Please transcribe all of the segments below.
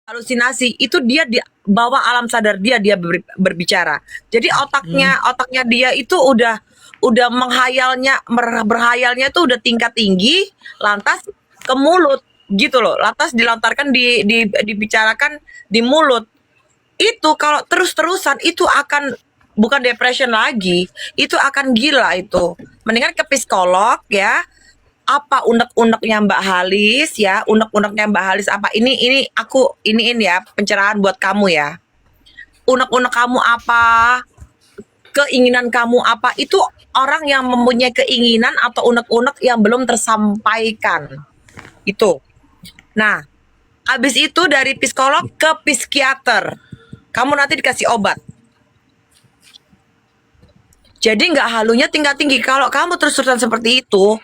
halusinasi itu dia di bawah alam sadar dia berbicara. Jadi otaknya dia itu udah menghayalnya berhayalnya itu udah tingkat tinggi, lantas ke mulut gitu loh. Lantas dilontarkan dibicarakan di mulut. Itu kalau terus-terusan itu akan bukan depression lagi, itu akan gila itu. Mendingan ke psikolog ya. Apa unek-uneknya Mbak Halis ya, unek-uneknya Mbak Halis apa? Ini aku iniin ya, pencerahan buat kamu ya. Unek-unek kamu apa? Keinginan kamu apa? Itu orang yang mempunyai keinginan atau unek-unek yang belum tersampaikan. Itu. Nah, habis itu dari psikolog ke psikiater. Kamu nanti dikasih obat. Jadi nggak halunya tingkat tinggi. Kalau kamu terus-terusan seperti itu,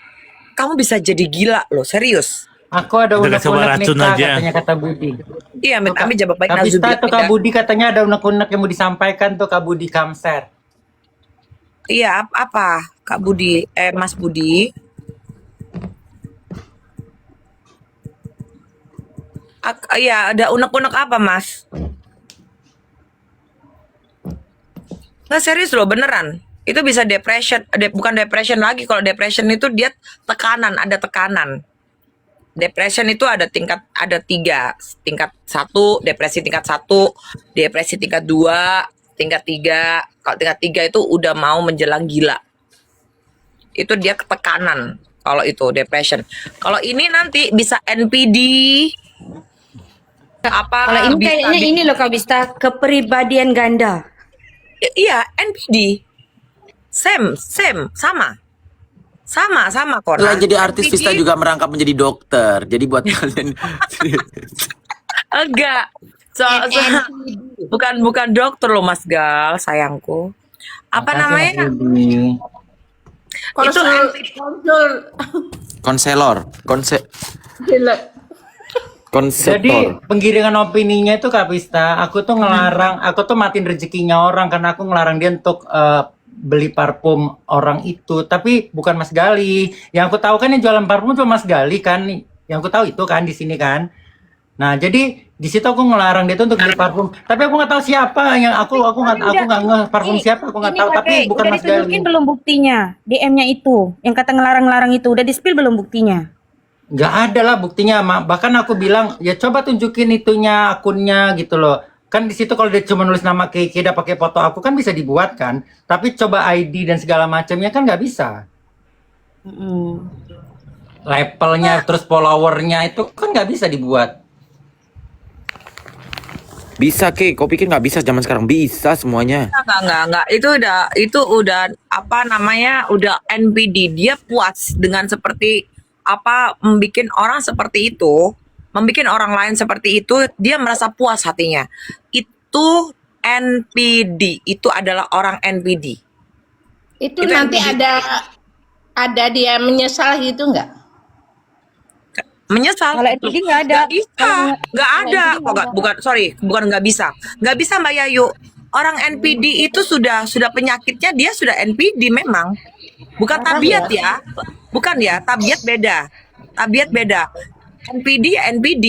kamu bisa jadi gila loh, serius. Aku ada Udah coba unek-unek racun nih Kak, aja. katanya kata Budi. Iya, amit jawab baik Kak Bista nazubillah. tuh Kak Budi katanya ada unek-unek yang mau disampaikan tuh Kak Budi Kamser. Iya, apa Kak Budi? Mas Budi. Iya, ada unek-unek apa, Mas? Nggak serius loh, beneran. Itu bisa depression, bukan depression lagi. Kalau depression itu dia tekanan, ada tekanan. Depression itu ada tiga, tingkat 1, depresi tingkat 1, depresi tingkat 2, tingkat 3. Kalau tingkat 3 itu udah mau menjelang gila. Itu dia ketekanan. Kalau itu depression. Kalau ini nanti bisa NPD. Apa? Kalau ini kayaknya ini loh Kak Bista, kepribadian ganda. Iya, NPD. Sama Kona. Selain jadi artis, NPD. Vista juga merangkap menjadi dokter. Jadi buat kalian Enggak. Bukan dokter loh Mas Gal, sayangku. Apa Makasih, namanya? Mas Budi. Itu konselor, Jadi konseptor. penggiringan opininya itu Kak Bista, aku tuh ngelarang, aku tuh matiin rezekinya orang karena aku ngelarang dia untuk beli parfum orang itu. Tapi bukan Mas Gali. Yang aku tahu kan yang jualan parfum cuma Mas Gali kan. Yang aku tahu itu kan di sini kan. Nah jadi di situ aku ngelarang dia tuh untuk beli parfum. Tapi aku nggak tahu siapa yang aku nggak ngeh parfum siapa, aku nggak tahu. Tapi bukan Mas Gali. Udah ditunjukin belum buktinya? DM-nya itu, yang kata ngelarang-larang itu udah di-spill belum buktinya? Nggak ada lah buktinya, bahkan aku bilang ya coba tunjukin itunya akunnya gitu loh. Kan di situ kalau dia cuma nulis nama Keke dan pakai foto aku kan bisa dibuat kan. Tapi coba ID dan segala macamnya kan nggak bisa. Levelnya terus followernya itu kan nggak bisa dibuat. Bisa Ke, kau pikir nggak bisa zaman sekarang? Bisa semuanya. Enggak. Itu udah apa namanya? Udah NPD. Dia puas dengan seperti apa membikin orang seperti itu, membikin orang lain seperti itu, dia merasa puas hatinya. Itu NPD, itu adalah orang NPD. Itu Itu nanti NPD. ada dia menyesal gitu nggak? Menyesal. Kalau NPD nggak ada. Nggak ada. Bukan nggak bisa. Nggak bisa Mbak Yayu. Orang NPD itu sudah penyakitnya, dia sudah NPD memang. Bukan tabiat ya. Bukan ya, tabiat beda. NPD ya NPD.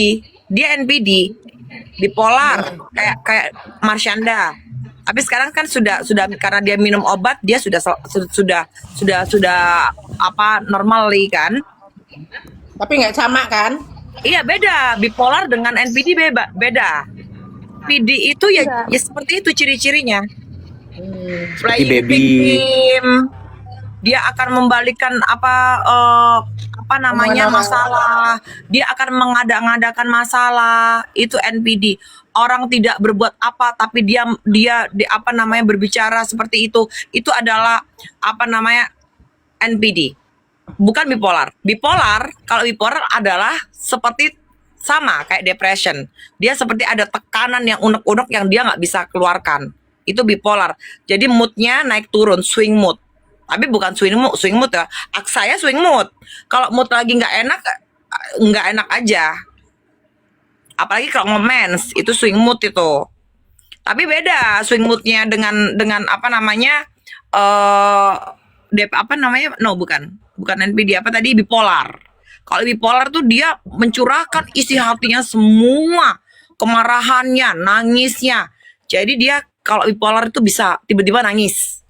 Dia NPD. Bipolar kayak Marsyanda. Tapi sekarang kan sudah karena dia minum obat, dia sudah apa normal kan? Tapi nggak sama kan? Iya beda, bipolar dengan NPD beda. NPD itu ya seperti itu ciri-cirinya. Seperti Playing baby. victim, dia akan membalikan apa namanya masalah, dia akan mengada-ngadakan masalah, itu NPD. Orang tidak berbuat apa tapi dia apa namanya berbicara seperti itu adalah apa namanya NPD. Bukan bipolar. Kalau bipolar adalah seperti sama kayak depression. Dia seperti ada tekanan yang unek-unek yang dia nggak bisa keluarkan. Itu bipolar. Jadi moodnya naik turun, swing mood. Tapi bukan swing mood ya. Saya swing mood. Kalau mood lagi nggak enak aja. Apalagi kalau nge-mens, itu swing mood itu. Tapi beda swing moodnya dengan apa namanya bukan NPD apa tadi bipolar. Kalau bipolar tuh dia mencurahkan isi hatinya semua kemarahannya, nangisnya. Jadi dia kalau bipolar itu bisa tiba-tiba nangis,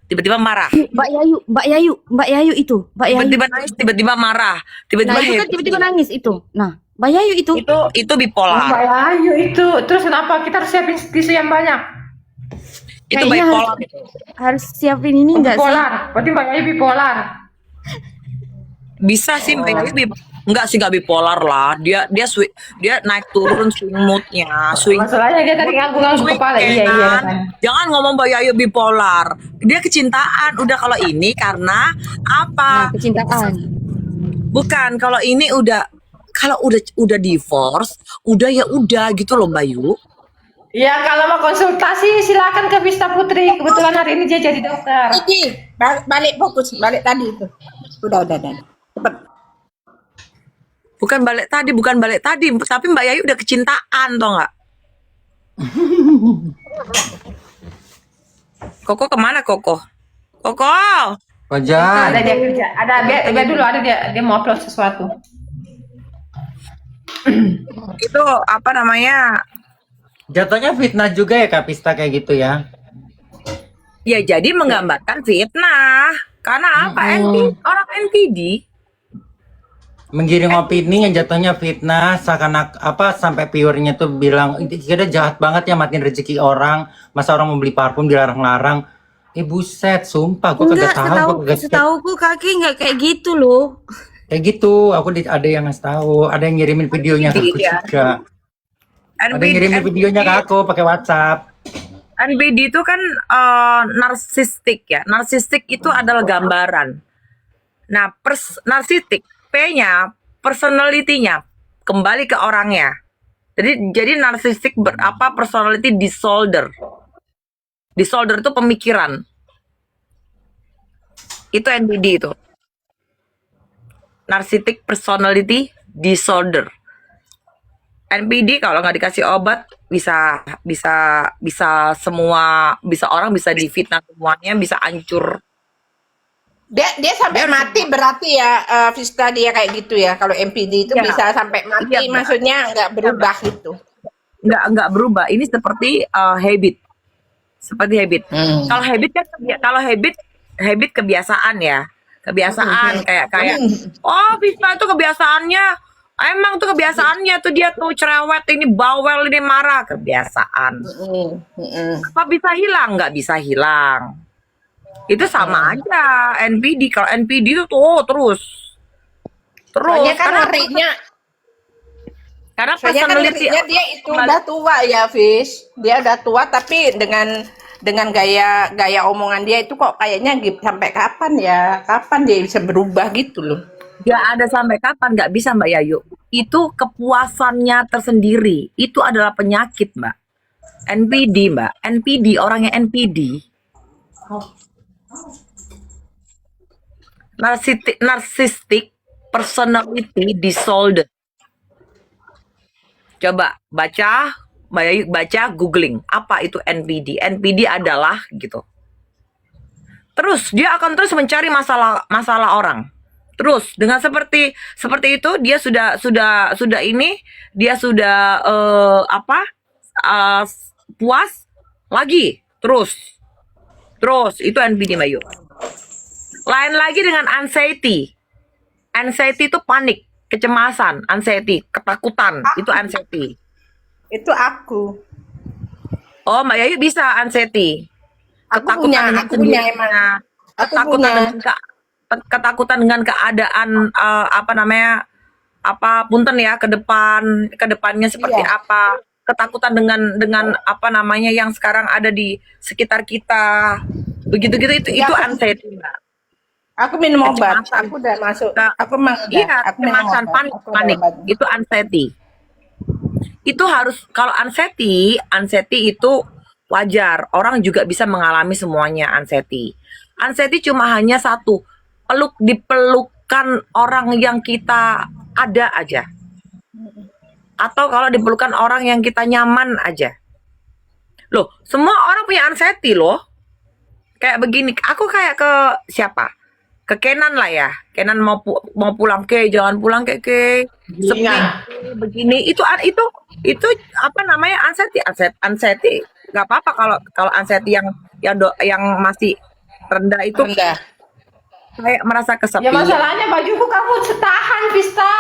tiba-tiba marah, Mbak Yayu itu, Mbak Yayu. tiba-tiba nangis, tiba-tiba marah, Nah, tiba-tiba itu kan happy. tiba-tiba nangis itu. Nah, Mbak Yayu itu. Itu bipolar. Mbak Ayu itu. Terus kenapa kita harus siapin tisu yang banyak? Itu Kayaknya bipolar. harus siapin ini enggak sih? Bipolar. Berarti Mbak Ayu bipolar. Bisa sih Mbak Yayu enggak sih, enggak bipolar lah. Dia naik turun swing moodnya, swing. Masalahnya dia tadi ngangguk-ngangguk swing kepala. Iya, kan. katanya. Jangan ngomong Mbak Yayu bipolar. Dia kecintaan. Udah kalau ini karena Nah, apa? kecintaan. Bukan, kalau ini kalau udah divorce, udah ya udah gitu loh Mbak Yu. Ya, kalau mau konsultasi silakan ke Vista Putri. Kebetulan hari ini dia jadi dokter. Iki, balik fokus, balik tadi itu. Udah. Cepet. Bukan balik tadi, tapi Mbak Yayu udah kecintaan, tau nggak? Koko kemana Koko? Koko, Wajar. Ada dia kerja. Dia dulu ada dia mau upload sesuatu. itu apa namanya? Jatuhnya fitnah juga ya Kak Pista kayak gitu ya. Ya jadi menggambarkan fitnah. Karena apa? Orang NPD. Menggiring opini yang jatuhnya fitnah, seakan apa sampai viewernya tuh bilang kita jahat banget ya matiin rezeki orang, masa orang mau beli parfum dilarang-larang. Buset, sumpah gue kagak tahu, Setauku kaki nggak kayak gitu loh. kayak gitu. Ada yang ngasih tahu, ada yang ngirimin videonya ke aku Iya. juga. Ada yang ngirimin videonya ke aku pakai WhatsApp. NPD itu kan narsistik ya. Narsistik itu adalah gambaran. Nah, narsistik P-nya, personality-nya kembali ke orangnya. Jadi narsistik personality disorder. Disorder itu pemikiran. Itu NPD itu. Narcissistic personality disorder. NPD kalau nggak dikasih obat bisa orang bisa difitnah semuanya, bisa hancur. Dia sampai mati berarti ya, Vista, dia kayak gitu ya. Kalau MPD itu Iya. bisa sampai mati, Iya, Mbak. maksudnya nggak berubah gitu. Nggak berubah. Ini seperti habit. Seperti habit. Kalau habit kan habit kebiasaan ya. Kebiasaan kayak oh Vista itu kebiasaannya emang tuh kebiasaannya tuh dia tuh cerewet, ini bawel, ini marah, kebiasaan. Apa bisa hilang? Nggak bisa hilang. Itu sama aja NPD. Kalau NPD itu tuh terus. Soalnya kan ngerinya, karena soalnya kan personality ngerinya dia itu udah tua ya, Fish. Dia udah tua tapi dengan gaya omongan dia itu kok kayaknya sampai kapan ya? Kapan dia bisa berubah gitu loh. nggak ada sampai kapan, nggak bisa Mbak Yayu. Itu kepuasannya tersendiri. Itu adalah penyakit Mbak. NPD Mbak. NPD, orangnya NPD. Narcissistic personality disorder. Coba baca, Mbak Yayu baca, googling apa itu NPD. NPD adalah gitu. Terus dia akan terus mencari masalah orang. Terus dengan seperti itu dia sudah puas lagi terus itu NPD Mbak Yu. Lain lagi dengan anxiety. Anxiety itu panik, kecemasan, anxiety, ketakutan, itu anxiety. Itu aku. Oh, Mbak Yayu bisa anxiety. Aku punya emang. Aku punya. Ketakutan dengan keadaan punten ya kedepannya seperti Iya. apa, ketakutan dengan yang sekarang ada di sekitar kita, begitu itu anxiety Mbak. Aku minum obat. Kecemasan. Aku udah masuk. Aku Iya, minum kecemasan, obat. panik Aku udah obat. itu anxiety. Itu harus, kalau anxiety itu wajar, orang juga bisa mengalami semuanya anxiety. Anxiety cuma hanya satu, dipelukan orang yang kita ada aja, atau kalau dipelukan orang yang kita nyaman aja. Loh, semua orang punya anxiety loh. Kayak begini, aku kayak ke siapa? ke Kenan lah ya. Kenan mau pulang ke, jangan pulang ke sepi begini. Itu apa namanya anseti nggak apa-apa kalau anseti yang masih rendah itu Rendah. kayak merasa Ya kesepian. masalahnya bajuku kamu setahan, Vista.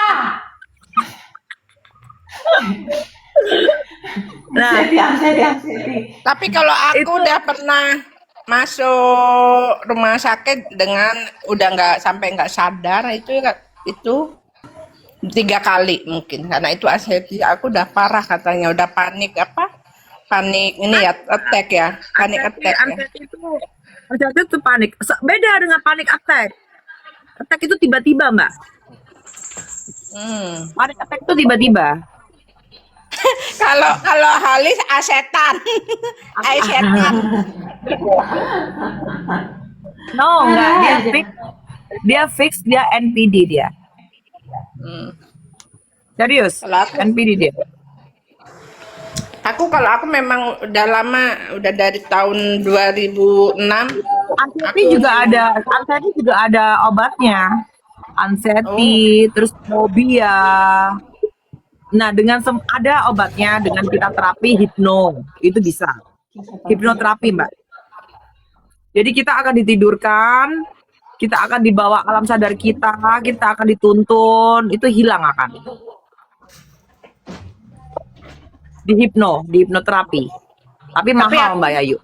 Nah, Anseti. Tapi kalau aku udah pernah masuk rumah sakit dengan udah nggak sadar itu 3 kali mungkin karena itu anxiety aku udah parah katanya udah panik ini ya attack ya panik attack ya. Anseti itu panik. Beda dengan panik attack. Attack itu tiba-tiba, Mbak. Panik attack itu tiba-tiba. Kalau Halis asetan asetan No, enggak. Dia fix, dia NPD dia. Serius, Kalau aku- NPD dia. kalau aku memang udah lama udah dari tahun 2006 Anseti juga ada obatnya. Anseti, terus fobia. Nah, ada obatnya dengan kita terapi hipno. Itu bisa. Hipnoterapi, Mbak. Jadi kita akan ditidurkan, kita akan dibawa alam sadar kita akan dituntun, itu hilang akan. Di hipnoterapi. Tapi mahal, Mbak Yayu.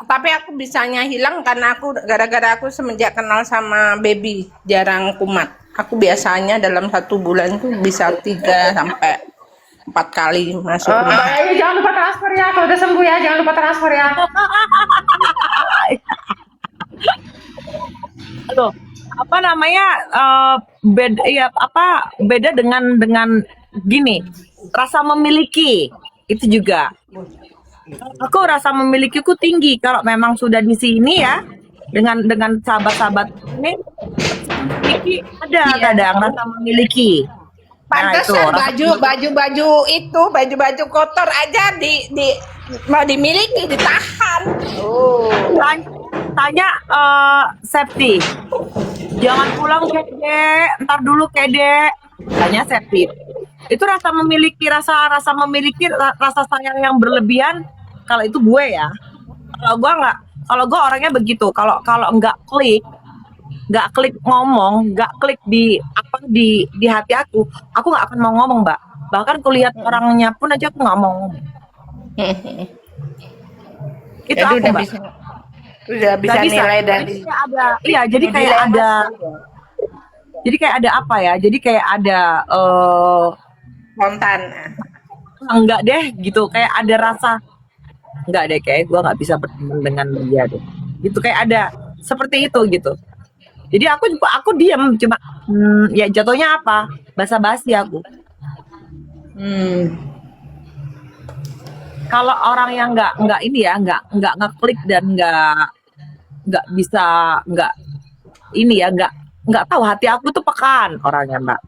tapi aku bisanya hilang karena gara-gara aku semenjak kenal sama baby jarang kumat. Aku biasanya dalam 1 bulan tuh bisa 3 sampai 4 kali masuk rumah. Mbak Ayu jangan lupa transfer ya. Kalau udah sembuh ya, jangan lupa transfer ya. Aduh, apa namanya? Beda dengan gini. Rasa memiliki itu juga. Aku rasa memilikiku tinggi kalau memang sudah di sini ya dengan sahabat-sahabat ini memiliki ada kadang rasa memiliki. Nah, itu, Pantesan rasa- baju kotor aja mau dimiliki ditahan. tanya safety. Jangan pulang Kede, ntar dulu Kede. Tanya safety. Itu rasa memiliki rasa sayang yang berlebihan. Kalau itu gue ya. Kalau gue nggak, kalau gue orangnya begitu. Kalau nggak klik ngomong, nggak klik di hati aku nggak akan mau ngomong, Mbak. Bahkan kulihat orangnya pun aja aku nggak mau ngomong. Itu Jadi aku, udah Mbak. bisa Nggak bisa. nilai Jadi dari kayak ada, iya, jadi kayak ada apa ya? Jadi kayak ada spontan. enggak deh gitu, kayak ada rasa enggak deh, kayak gue nggak bisa berteman dengan dia deh. Gitu kayak ada seperti itu gitu. Jadi aku diam cuma ya jatuhnya apa? Basa-basi aku. Kalau orang yang nggak ini ya, nggak ngeklik dan nggak bisa ini ya, nggak tahu hati aku tuh pekan orangnya, Mbak.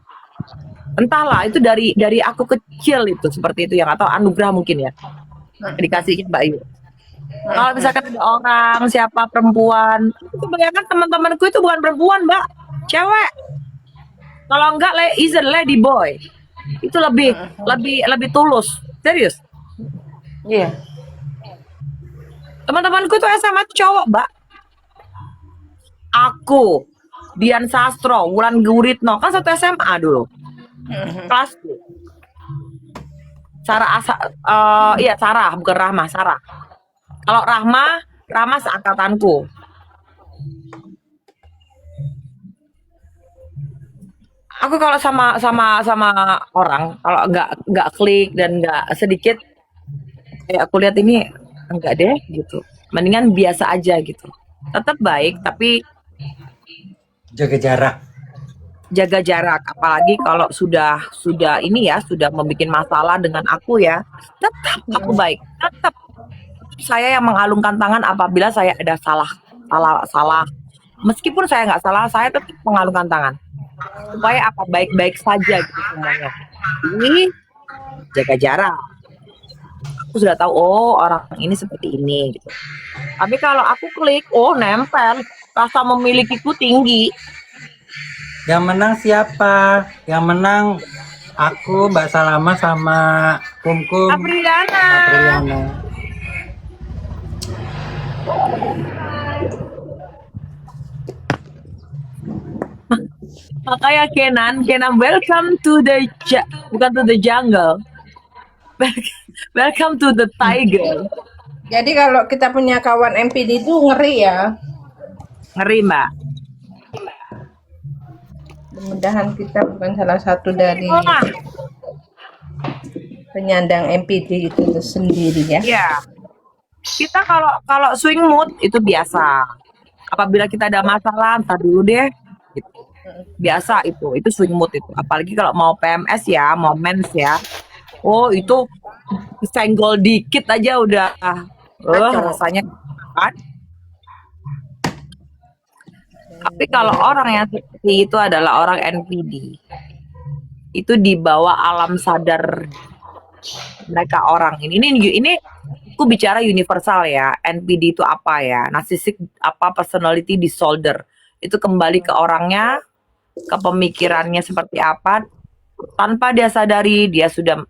Entahlah itu dari aku kecil itu seperti itu, yang atau anugerah mungkin ya dikasihnya Mbak Ayu. Kalau misalkan ada orang siapa perempuan, itu bayangkan teman-temanku itu bukan perempuan, Mbak, cewek. Kalau enggak is a lady boy, itu lebih tulus, serius. Iya. Teman-temanku itu SMA tuh cowok, Mbak. Aku, Dian Sastro, Wulan Guritno, kan satu SMA dulu. Kelas. Sarah, bukan Rahma, Sarah. Kalau Rahma seangkatanku. Aku kalau sama orang, kalau nggak klik dan nggak sedikit, kayak aku lihat ini enggak deh gitu. Mendingan biasa aja gitu. Tetap baik tapi Jaga jarak. jaga jarak, apalagi kalau sudah ini ya, sudah membuat masalah dengan aku ya, tetap aku baik, tetap saya yang mengalungkan tangan apabila saya ada salah, meskipun saya nggak salah, saya tetap mengalungkan tangan supaya apa, baik-baik saja gitu semuanya. Ini jaga jarak, aku sudah tahu, oh orang ini seperti ini gitu. Tapi kalau aku klik, oh nempel, rasa memilikiku tinggi. Yang menang siapa? Yang menang aku, Mbak Salama sama Kumkum Apriliana. Apriliana. Makanya Kenan welcome to the bukan to the jungle. Welcome to the tiger. Jadi kalau kita punya kawan MPD itu ngeri ya. Ngeri, Mbak. Mudah-mudahan kita bukan salah satu dari Wah, penyandang MPD itu sendiri ya. iya. Kita kalau swing mood itu biasa. Apabila kita ada masalah, ntar dulu deh. Gitu. Biasa itu swing mood itu. Apalagi kalau mau PMS ya, mau mens ya. Oh, itu senggol dikit aja udah rasanya kan. Tapi kalau orang yang seperti itu adalah orang NPD. Itu dibawa alam sadar mereka orang ini aku bicara universal ya. NPD itu apa ya? Narcissistic apa personality disorder. Itu kembali ke orangnya, ke pemikirannya seperti apa. Tanpa dia sadari dia sudah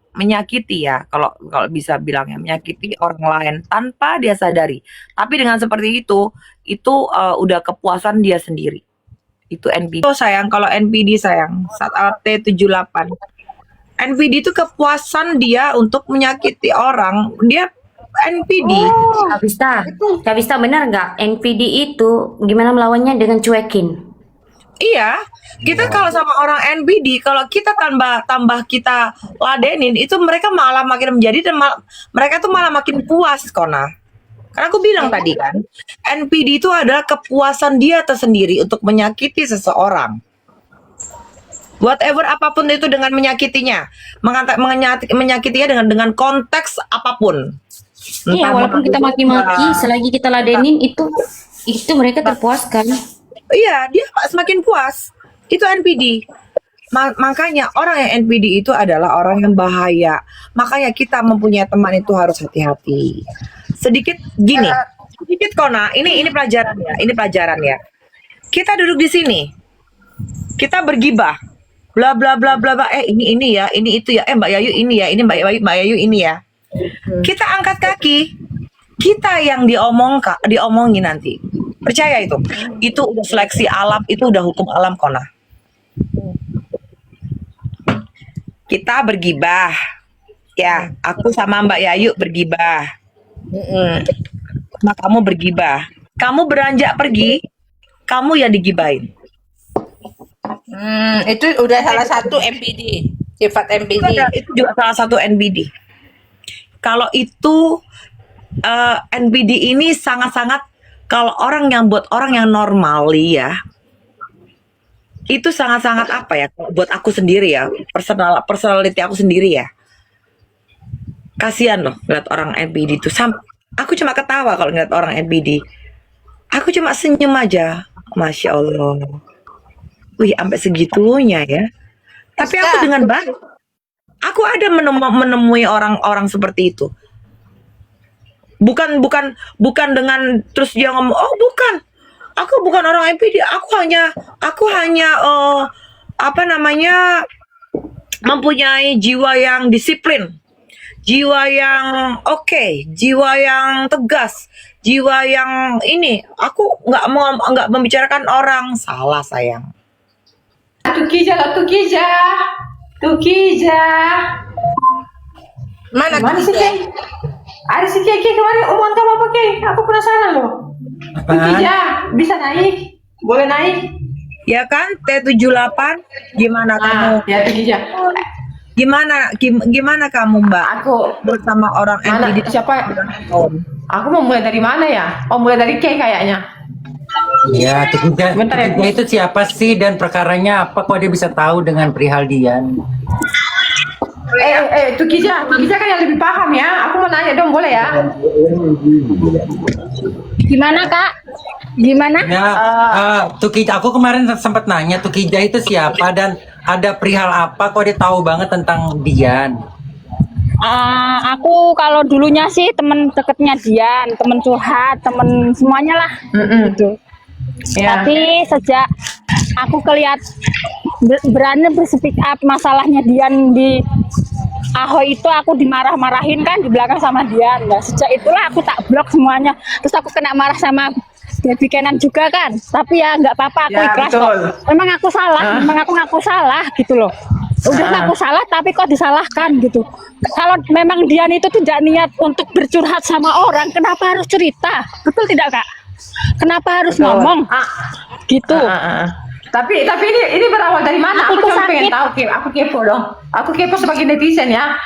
menyakiti ya, kalau bisa bilangnya menyakiti orang lain tanpa dia sadari. Tapi dengan seperti itu udah kepuasan dia sendiri. Itu NPD. Oh sayang, kalau NPD sayang, saat T78. NPD itu kepuasan dia untuk menyakiti orang. Dia NPD. Kak Vista benar nggak? NPD itu gimana melawannya dengan cuekin? Iya, kita kalau sama orang NPD, kalau kita tambah kita ladenin, itu mereka malah makin menjadi dan mereka tuh malah makin puas, Kona. Karena aku bilang tadi kan, NPD itu adalah kepuasan dia tersendiri untuk menyakiti seseorang. Whatever apapun itu dengan menyakitinya, menyakitinya dengan konteks apapun. Iya, walaupun kita maki-maki, selagi kita ladenin itu mereka terpuaskan. Iya, dia semakin puas. Itu NPD. Makanya orang yang NPD itu adalah orang yang bahaya. Makanya kita mempunyai teman itu harus hati-hati. Sedikit Kona, ini pelajaran ya, Kita duduk di sini. Kita bergibah. Bla bla bla bla bla. Ini ya, ini itu ya. Mbak Yayu ini ya, ini Mbak Yayu ini ya. Kita angkat kaki. Kita yang diomongin nanti. Percaya itu. Itu udah seleksi alam, itu udah hukum alam, Kona. Kita bergibah. Ya, aku sama Mbak Yayu bergibah. Sama kamu bergibah. Kamu beranjak pergi, kamu yang digibahin. Itu udah salah satu MPD, sifat MPD. Itu juga salah satu NPD. Kalau itu NPD ini sangat-sangat, kalau buat orang yang normali ya, itu sangat-sangat apa ya, buat aku sendiri ya, personality aku sendiri ya, kasihan loh ngeliat orang NPD itu. Aku cuma ketawa kalau ngeliat orang NPD. Aku cuma senyum aja, Masya Allah. Wih, sampai segitunya ya. Tapi aku dengan baik, aku ada menemui orang-orang seperti itu. Bukan dengan terus dia ngomong, oh bukan, aku bukan orang MPD, aku hanya mempunyai jiwa yang disiplin, jiwa yang jiwa yang tegas, jiwa yang ini. Aku nggak membicarakan orang. Salah sayang. Tukija. Mana sih, Kiki? Kay? Ada si Kiki kemarin omongan kamu apa, Kay? Aku penasaran loh. Tukija, bisa naik? Boleh naik? Ya kan, T78, gimana kamu? Ya Tukija. Gimana kamu, Mbak? Aku Bersama orang mana? MPD. Siapa? Aku mau mulai dari mana ya? Oh, mulai dari Kay kayaknya. Ya, Tukija Bentar ya. itu siapa sih dan perkaranya apa, kok dia bisa tahu dengan perihal Dian? Tukija kan yang lebih paham ya. Aku mau nanya dong, boleh ya? Gimana, Kak? Gimana? Ya, Tukija, aku kemarin sempat nanya Tukija itu siapa dan ada perihal apa, kok dia tahu banget tentang Dian? Aku kalau dulunya sih temen deketnya Dian, temen curhat, temen semuanya lah gitu. Ya. Tapi sejak aku kelihat berani berspeak up masalahnya Dian di Ahoy itu, aku dimarah-marahin kan di belakang sama Dian. Nah, sejak itulah aku tak blok semuanya. Terus aku kena marah sama Baby Kenan juga kan. Tapi ya nggak apa-apa, aku Ya, ikhlas betul. kok. Memang aku salah, memang aku ngaku salah gitu loh. Udah ngaku salah tapi kok disalahkan gitu. Kalau memang Dian itu tidak niat untuk bercurhat sama orang, kenapa harus cerita? Betul tidak, Kak? Kenapa harus ngomong? Gitu. Tapi ini berawal dari mana? Aku Aku tuh cuma pengen sakit. tahu, Kim. Aku kepo dong. Aku kepo sebagai netizen ya.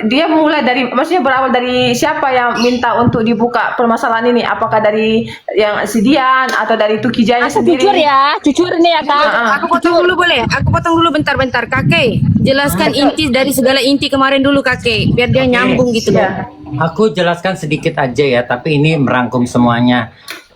Dia mulai dari, maksudnya berawal dari siapa yang minta untuk dibuka permasalahan ini? Apakah dari yang si Dian atau dari Tuki Jaya Aku sendiri? jujur ini ya, Kak. Aku potong dulu boleh? Aku potong dulu bentar-bentar. Kakek, jelaskan inti dari segala inti kemarin dulu kakek. Biar dia nyambung gitu loh. Ya. Aku jelaskan sedikit aja ya, tapi ini merangkum semuanya.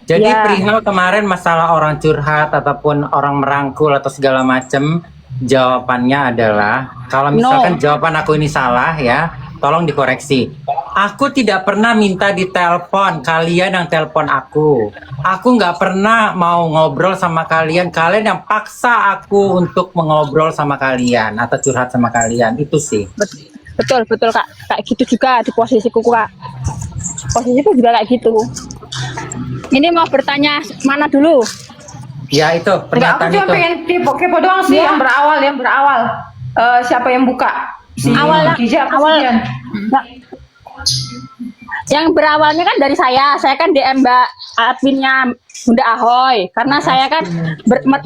Jadi Ya. perihal kemarin masalah orang curhat ataupun orang merangkul atau segala macam, jawabannya adalah kalau misalkan jawaban aku ini salah ya, tolong dikoreksi. Aku tidak pernah minta ditelepon, kalian yang telepon aku. Aku nggak pernah mau ngobrol sama kalian, kalian yang paksa aku untuk mengobrol sama kalian atau curhat sama kalian, itu sih. Betul Kak. Kayak gitu juga di posisiku, Kak. Posisiku juga kayak gitu. Ini mau bertanya mana dulu? Ya itu Enggak, aku pernyataan cuma itu. pengen kepo doang sih yang berawal. Siapa yang buka? Si Awalnya- Tuki Jaya apa si awal- Dian? Nah, yang berawalnya kan dari saya kan DM Mbak adminnya Bunda Ahoy, karena saya kan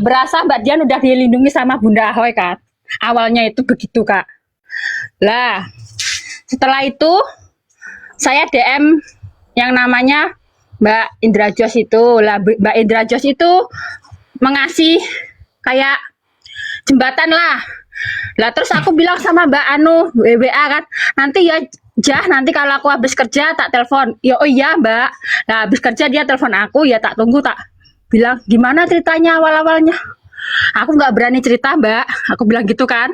berasa Mbak Dian udah dilindungi sama Bunda Ahoy kan. Awalnya itu begitu, Kak. Lah, setelah itu saya DM yang namanya Mbak Indra Jos itu. Lah, Mbak Indra Jos itu mengasih kayak jembatan lah. Lah terus aku bilang sama Mbak Anu WA kan, nanti ya Jah, nanti kalau aku habis kerja tak telepon. Ya oh iya Mbak. Nah habis kerja dia telepon aku, ya tak tunggu, tak bilang gimana ceritanya awal-awalnya. Aku nggak berani cerita Mbak, aku bilang gitu kan.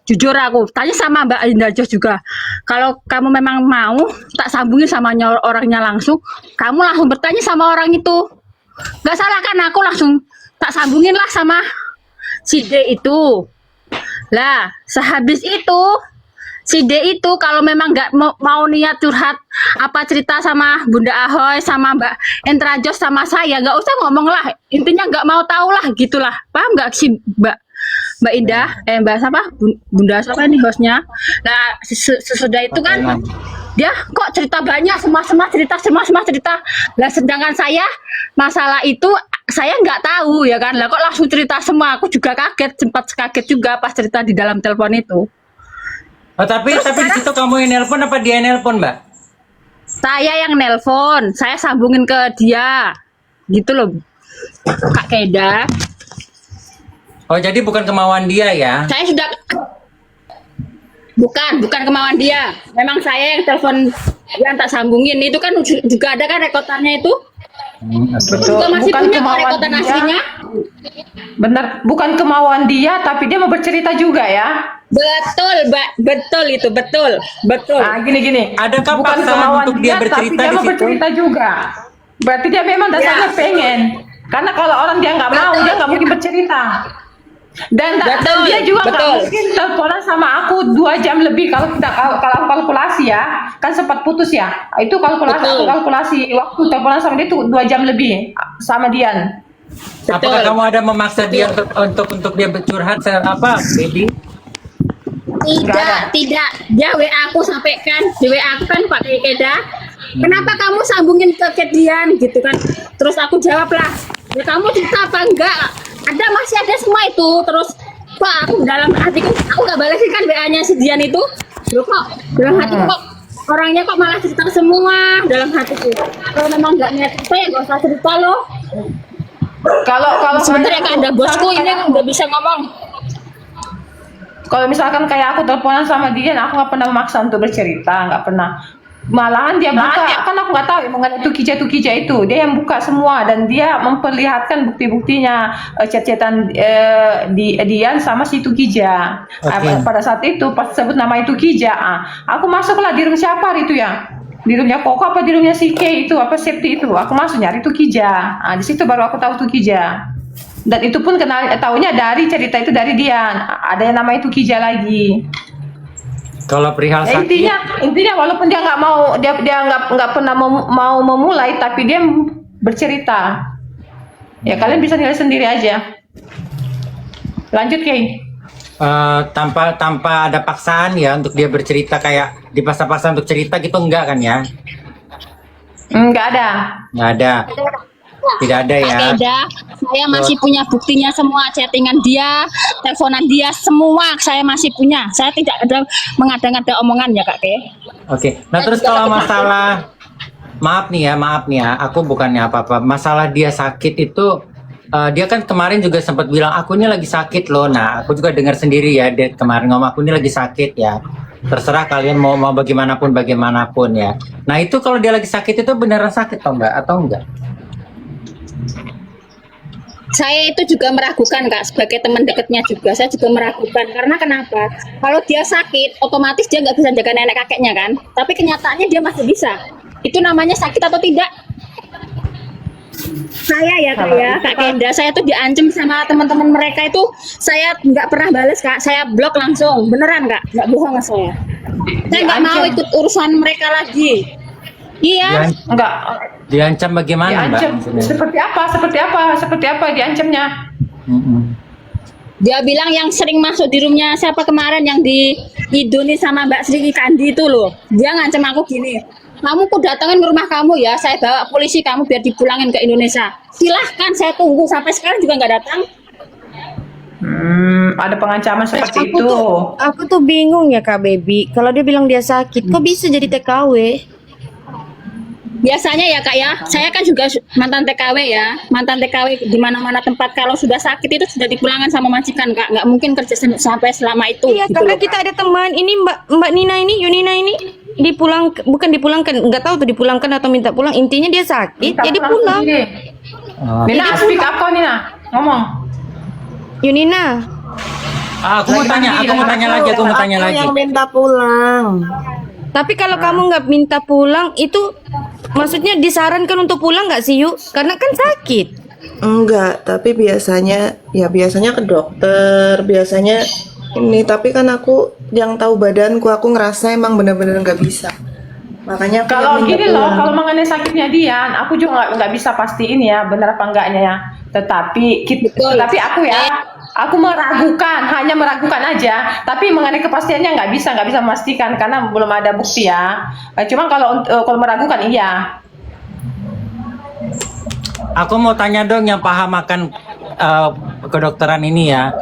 Jujur aku tanya sama Mbak Indah Jos juga, kalau kamu memang mau tak sambungin sama orangnya langsung, kamu langsung bertanya sama orang itu. Nggak salah kan, aku langsung tak sambungin lah sama si D itu. Lah sehabis itu si D itu kalau memang nggak mau niat curhat apa cerita sama Bunda Ahoy sama Mbak Indra Jos sama saya, nggak usah ngomong lah, intinya nggak mau tahu lah gitulah, paham nggak sih Mbak Indah, Mbak siapa? Bunda siapa nih hostnya? Nah, sesudah itu kan dia kok cerita banyak, semua cerita. Lah sedangkan saya masalah itu saya nggak tahu ya kan. Lah kok langsung cerita semua. Aku juga kaget, sempat kaget juga pas cerita di dalam telepon itu. Oh, tapi di situ kamu yang nelpon apa dia yang nelpon, Mbak? Saya yang nelpon, saya sambungin ke dia. Gitu loh. Kak Keda. Oh, jadi bukan kemauan dia ya? Saya sudah bukan kemauan dia. Memang saya yang telepon yang tak sambungin itu kan juga ada kan rekotannya itu. Betul. Juga masih Bukan punya kok kemauan rekotan dia. aslinya. Bener, bukan kemauan dia, tapi dia mau bercerita juga ya. Betul, Mbak. Betul itu, betul. Nah, gini. Adakah Bukan paksaan kemauan untuk dia bercerita tapi dia di mau situ? bercerita juga. Berarti dia memang dasarnya pengen. Karena kalau orang dia nggak mau, dia nggak mungkin bercerita. Dan dia juga nggak betul. mungkin teleponan sama aku 2 jam lebih kalau aku kalkulasi ya, kan sempat putus ya. Itu kalkulasi, Betul. aku kalkulasi waktu teleponan sama dia tuh 2 jam lebih sama Dian. Apakah kamu ada memaksa dia untuk dia bercurhat apa, baby? Tidak. Dia WA aku sampaikan, di WA aku kan Pak Keda. Kenapa kamu sambungin ke Kedian gitu kan? Terus aku jawab lah, ya kamu cerita apa enggak? Masih ada semua itu. Terus Pak, aku dalam hatiku aku nggak balesin kan WA-nya si Dian itu. Loh kok dalam hatiku kok orangnya kok malah cerita semua dalam hatiku. Kalau memang nggak niat cerita ya nggak usah cerita loh. Kalau Sebentar ya Kak, ada bosku ini udah bisa ngomong. Kalau misalkan kayak aku teleponan sama Dian, aku nggak pernah memaksa untuk bercerita, nggak pernah. malahan dia buka, kan aku nggak tahu ya mengenai tukija itu, dia yang buka semua dan dia memperlihatkan bukti-buktinya, chat-chatan Dian sama si Tukija. Oke. Pada saat itu pas sebut nama itu Tukija, aku masuklah di room siapa itu ya, di roomnya Koko apa di roomnya si K itu apa Septi itu, aku masuk nyari Tukija. Di situ baru aku tahu Tukija. Dan itu pun taunya dari cerita itu dari Dian, ada yang namanya Tukija lagi. Kalau perihal Ya, sakit, intinya walaupun dia nggak mau, dia nggak pernah mau memulai, tapi dia bercerita. Ya kalian bisa nilai sendiri aja. Lanjut Kay. tanpa ada paksaan ya untuk dia bercerita kayak dipaksa-paksa untuk cerita gitu, enggak kan ya? Nggak ada. Nggak ada. Tidak ada ya. Kak Keda, saya masih punya buktinya semua, chattingan dia, teleponan dia, semua saya masih punya. Saya tidak ada mengada-ngada omongan ya Kak Ke. Oke. Nah terus kalau masalah, maaf nih ya, aku bukannya apa-apa. Masalah dia sakit itu, dia kan kemarin juga sempat bilang aku ini lagi sakit loh. Nah aku juga dengar sendiri ya, dia kemarin ngomong aku ini lagi sakit ya. Terserah kalian mau bagaimanapun ya. Nah itu kalau dia lagi sakit itu beneran sakit atau enggak? Saya itu juga meragukan Kak, sebagai teman dekatnya juga, saya juga meragukan. Karena kenapa? Kalau dia sakit, otomatis dia nggak bisa jaga nenek kakeknya kan. Tapi kenyataannya dia masih bisa. Itu namanya sakit atau tidak? Saya ya Kak ya, Kak Kenda, saya tuh diancam sama teman-teman mereka itu, saya nggak pernah bales Kak, saya blok langsung, beneran Kak, nggak bohong saya. Saya nggak mau ikut urusan mereka lagi. Iya. Enggak. Diancam bagaimana Diancam. Mbak? Seperti apa diancamnya? Dia bilang yang sering masuk di roomnya siapa kemarin yang di Idoni sama Mbak Sri Kandi itu loh. Dia ngancam aku gini, kamu ku datangin ke rumah kamu ya, saya bawa polisi kamu biar dipulangin ke Indonesia. Silahkan, saya tunggu, sampai sekarang juga nggak datang. Ada pengancaman seperti itu. Aku tuh bingung ya Kak Baby. Kalau dia bilang dia sakit, kok bisa jadi TKW? Biasanya ya Kak ya, saya kan juga mantan TKW ya, mantan TKW di mana-mana tempat kalau sudah sakit itu sudah dipulangkan sama majikan Kak, nggak mungkin kerja sampai selama itu. Iya, gitu karena loh. kita ada teman ini Mbak Nina ini, Yunina ini bukan dipulangkan, nggak tahu tuh dipulangkan atau minta pulang. Intinya dia sakit, jadi pulang. Nina, speak up kau Nina, ngomong. Yunina, Aku mau tanya lagi. Yang minta pulang. tapi kalau kamu nggak minta pulang itu maksudnya disarankan untuk pulang nggak sih Yuk? Karena kan sakit. Enggak, tapi biasanya ke dokter, biasanya ini, tapi kan aku yang tahu badanku, aku ngerasa emang bener-bener nggak bisa. Makanya aku Kalau yang minta gini loh, pulang. kalau mengenai sakitnya Dian, aku juga nggak bisa pastiin ya benar apa enggaknya ya. Tetapi aku hanya meragukan aja. Tapi mengenai kepastiannya nggak bisa memastikan karena belum ada bukti ya. Cuma kalau meragukan iya. Aku mau tanya dong yang paham akan kedokteran ini ya.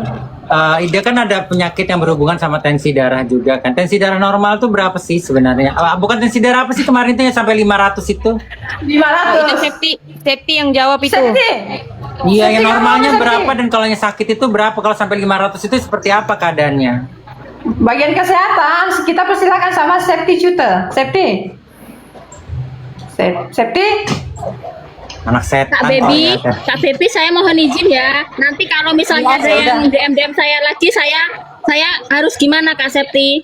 Dia kan ada penyakit yang berhubungan sama tensi darah juga kan. Tensi darah normal tuh berapa sih sebenarnya? Bukan tensi darah apa sih kemarin tuh yang sampai 500 itu? 500. Itu Septi yang jawab itu. Iya, yang normalnya berapa dan kalau yang sakit itu berapa? Kalau sampai 500 itu seperti apa keadaannya? Bagian kesehatan kita persilakan sama Septi Cute. Septi. Anak setan. Kak Baby, saya mohon izin ya. Nanti kalau misalnya ada yang DM saya lagi, saya harus gimana Kak Septi?